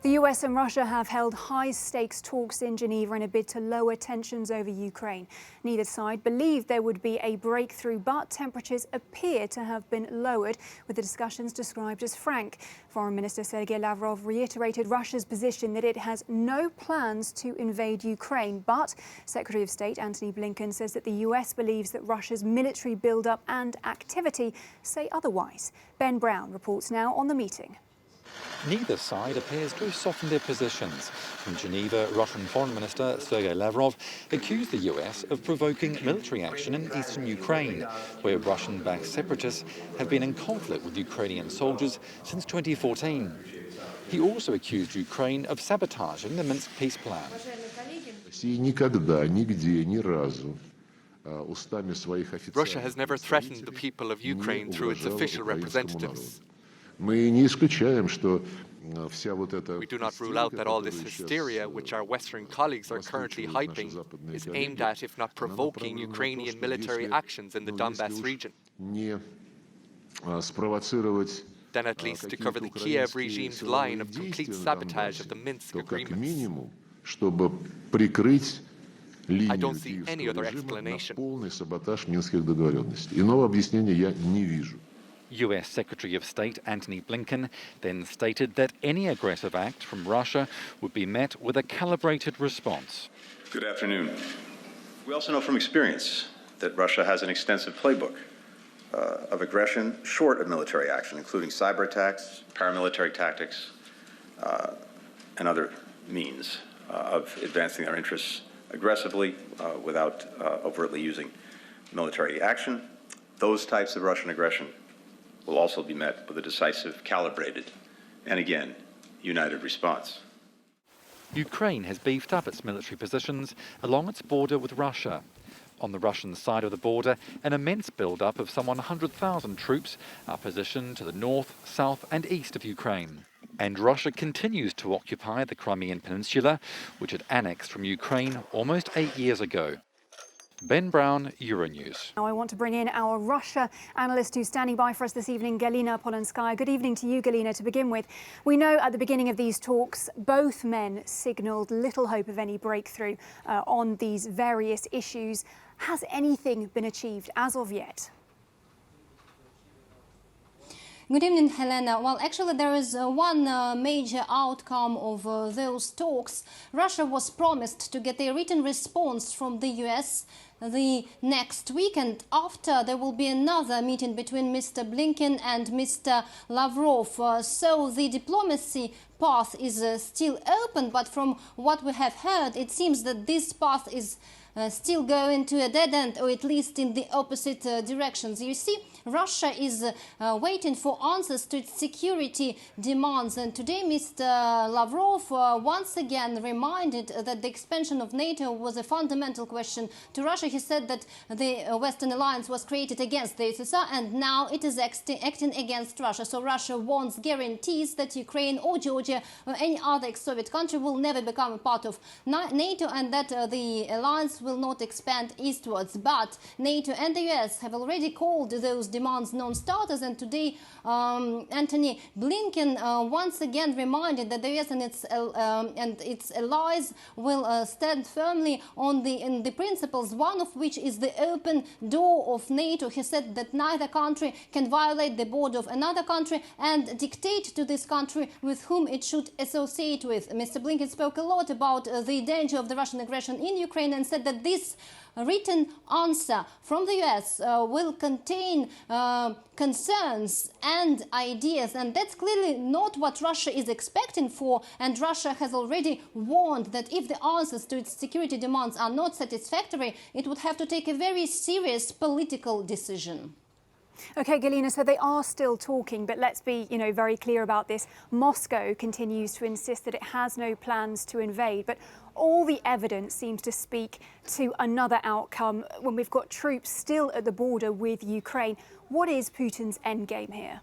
The US and Russia have held high-stakes talks in Geneva in a bid to lower tensions over Ukraine. Neither side believed there would be a breakthrough, but temperatures appear to have been lowered, with the discussions described as frank. Foreign Minister Sergei Lavrov reiterated Russia's position that it has no plans to invade Ukraine, but Secretary of State Antony Blinken says that the US believes that Russia's military buildup and activity say otherwise. Ben Brown reports now on the meeting. Neither side appears to have softened their positions. From Geneva, Russian Foreign Minister Sergei Lavrov accused the US of provoking military action in eastern Ukraine, where Russian-backed separatists have been in conflict with Ukrainian soldiers since 2014. He also accused Ukraine of sabotaging the Minsk peace plan. Russia has never threatened the people of Ukraine through its official representatives. We do not rule out that all this hysteria, which our Western colleagues are currently hyping, is aimed at, if not provoking, Ukrainian military actions in the Donbass region. Then at least to cover the Kiev regime's line of complete sabotage of the Minsk agreements. I don't see any other explanation. US Secretary of State Antony Blinken then stated that any aggressive act from Russia would be met with a calibrated response. Good afternoon. We also know from experience that Russia has an extensive playbook of aggression short of military action, including cyber attacks, paramilitary tactics, and other means of advancing their interests aggressively without overtly using military action. Those types of Russian aggression will also be met with a decisive, calibrated, and again, united response. Ukraine has beefed up its military positions along its border with Russia. On the Russian side of the border, an immense build-up of some 100,000 troops are positioned to the north, south and east of Ukraine. And Russia continues to occupy the Crimean Peninsula, which it annexed from Ukraine almost 8 years ago. Ben Brown, Euronews. Now I want to bring in our Russia analyst who's standing by for us this evening, Galina Polonskaya. Good evening to you, Galina. To begin with, we know at the beginning of these talks, both men signalled little hope of any breakthrough on these various issues. Has anything been achieved as of yet? Good evening, Helena. Well, actually, there is one major outcome of those talks. Russia was promised to get a written response from the US the next week, and after there will be another meeting between Mr. Blinken and Mr. Lavrov. So the diplomacy path is still open, but from what we have heard, it seems that this path is still going to a dead end, or at least in the opposite directions. You see, Russia is waiting for answers to its security demands, and today Mr. Lavrov once again reminded that the expansion of NATO was a fundamental question to Russia. He said that the Western alliance was created against the USSR and now it is acting against Russia. So Russia wants guarantees that Ukraine or Georgia or any other ex-Soviet country will never become a part of NATO, and that the alliance will not expand eastwards. But NATO and the US have already called those demands non-starters, and today Antony Blinken once again reminded that the US and its allies will stand firmly on the principles, one of which is the open door of NATO. He said that neither country can violate the border of another country and dictate to this country with whom it should associate with. Mr. Blinken spoke a lot about the danger of the Russian aggression in Ukraine and said that this written answer from the US will contain concerns and ideas, and that's clearly not what Russia is expecting for, and Russia has already warned that if the answers to its security demands are not satisfactory, it would have to take a very serious political decision. Okay, Galina, so they are still talking, but let's be, very clear about this. Moscow continues to insist that it has no plans to invade, but all the evidence seems to speak to another outcome when we've got troops still at the border with Ukraine. What is Putin's endgame here?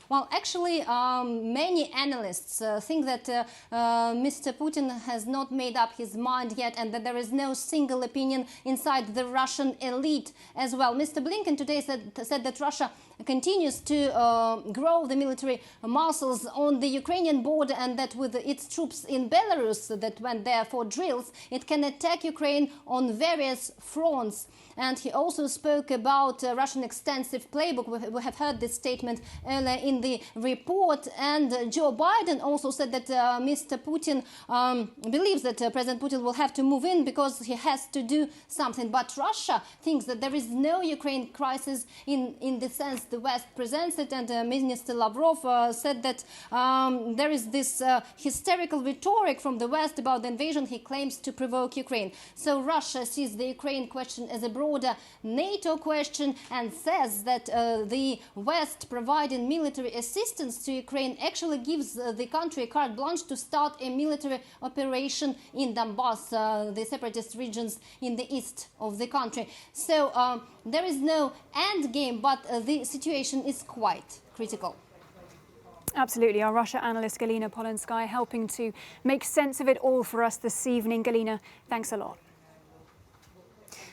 Well, actually, many analysts think that Mr. Putin has not made up his mind yet, and that there is no single opinion inside the Russian elite as well. Mr. Blinken today said that Russia continues to grow the military muscles on the Ukrainian border, and that with its troops in Belarus that went there for drills, it can attack Ukraine on various fronts. And he also spoke about Russian extensive playbook. We have heard this statement earlier in the report. And Joe Biden also said that Mr. Putin believes that President Putin will have to move in because he has to do something. But Russia thinks that there is no Ukraine crisis in the sense the West presents it. And Minister Lavrov said that there is this hysterical rhetoric from the West about the invasion he claims to provoke Ukraine. So Russia sees the Ukraine question as a broader NATO question and says that the West providing military assistance to Ukraine actually gives the country a carte blanche to start a military operation in Donbass, the separatist regions in the east of the country. So there is no end game, but the situation is quite critical. Absolutely. Our Russia analyst Galina Polanskaya helping to make sense of it all for us this evening. Galina, thanks a lot.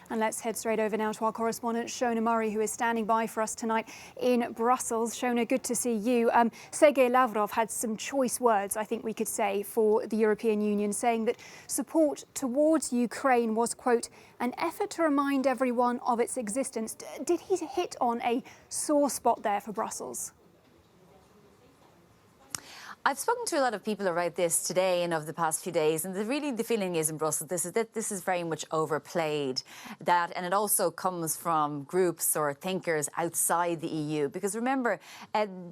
And let's head straight over now to our correspondent, Shona Murray, who is standing by for us tonight in Brussels. Shona, good to see you. Sergei Lavrov had some choice words, I think we could say, for the European Union, saying that support towards Ukraine was, quote, an effort to remind everyone of its existence. Did he hit on a sore spot there for Brussels? I've spoken to a lot of people about this today and over the past few days, and the feeling is in Brussels this is very much overplayed. And it also comes from groups or thinkers outside the EU, because remember,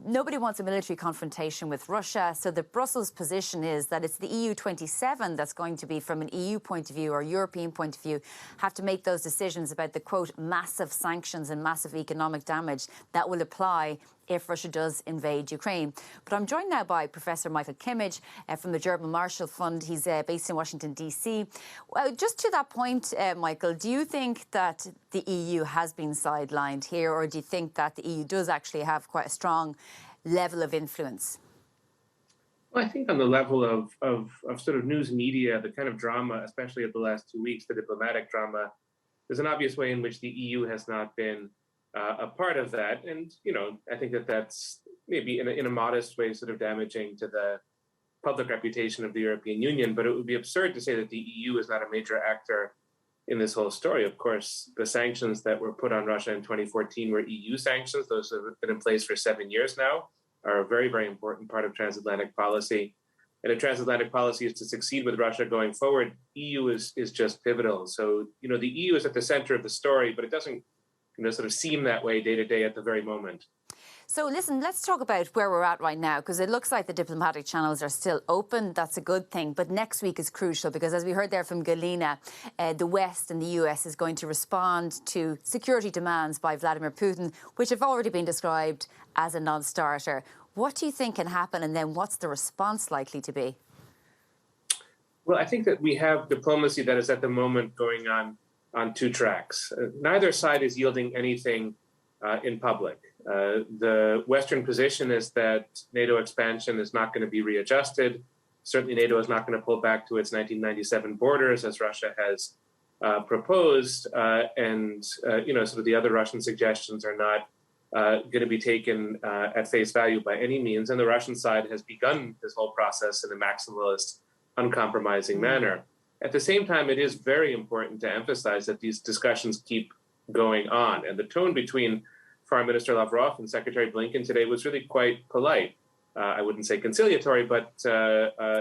nobody wants a military confrontation with Russia. So the Brussels position is that it's the EU 27 that's going to be, from an EU point of view or European point of view, have to make those decisions about the, quote, massive sanctions and massive economic damage that will apply if Russia does invade Ukraine. But I'm joined now by Professor Michael Kimmage from the German Marshall Fund. He's based in Washington, D.C. Just to that point, Michael, do you think that the EU has been sidelined here, or do you think that the EU does actually have quite a strong level of influence? Well, I think on the level of sort of news media, the kind of drama, especially of the last 2 weeks, the diplomatic drama, there's an obvious way in which the EU has not been a part of that. And, you know, I think that that's maybe in a modest way sort of damaging to the public reputation of the European Union. But it would be absurd to say that the EU is not a major actor in this whole story. Of course, the sanctions that were put on Russia in 2014 were EU sanctions. Those have been in place for 7 years now, are a very, very important part of transatlantic policy. And if transatlantic policy is to succeed with Russia going forward, EU is just pivotal. So, you know, the EU is at the center of the story, but it doesn't, you know, sort of seem that way day to day at the very moment. So listen, let's talk about where we're at right now, because it looks like the diplomatic channels are still open. That's a good thing. But next week is crucial, because as we heard there from Galina, the West and the US is going to respond to security demands by Vladimir Putin, which have already been described as a non-starter. What do you think can happen, and then what's the response likely to be? Well, I think that we have diplomacy that is at the moment going on two tracks. Neither side is yielding anything in public. The Western position is that NATO expansion is not going to be readjusted. Certainly NATO is not going to pull back to its 1997 borders, as Russia has proposed. And you know, sort of the other Russian suggestions are not going to be taken at face value by any means. And the Russian side has begun this whole process in a maximalist, uncompromising manner. At the same time, it is very important to emphasize that these discussions keep going on. And the tone between Foreign Minister Lavrov and Secretary Blinken today was really quite polite. I wouldn't say conciliatory, but,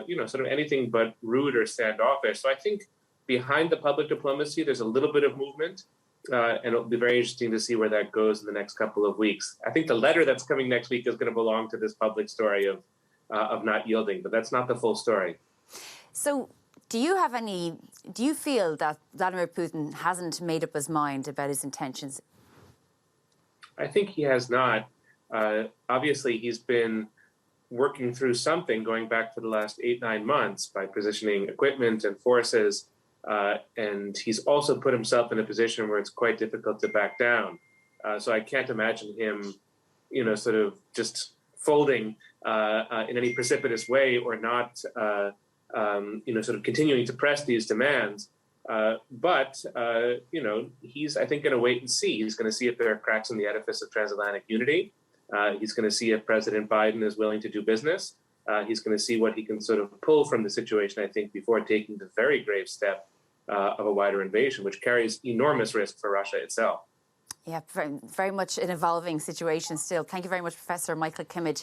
you know, sort of anything but rude or standoffish. So I think behind the public diplomacy, there's a little bit of movement. And it'll be very interesting to see where that goes in the next couple of weeks. I think the letter that's coming next week is going to belong to this public story of not yielding, but that's not the full story. So do you feel that Vladimir Putin hasn't made up his mind about his intentions? I think he has not. Obviously, he's been working through something going back for the last 8-9 months by positioning equipment and forces. And he's also put himself in a position where it's quite difficult to back down. So I can't imagine him, you know, sort of just folding in any precipitous way, or not, you know, sort of continuing to press these demands. But he's, I think, going to wait and see. He's going to see if there are cracks in the edifice of transatlantic unity. He's going to see if President Biden is willing to do business. He's going to see what he can sort of pull from the situation, I think, before taking the very grave step of a wider invasion, which carries enormous risk for Russia itself. Yeah, very, very much an evolving situation still. Thank you very much, Professor Michael Kimmage.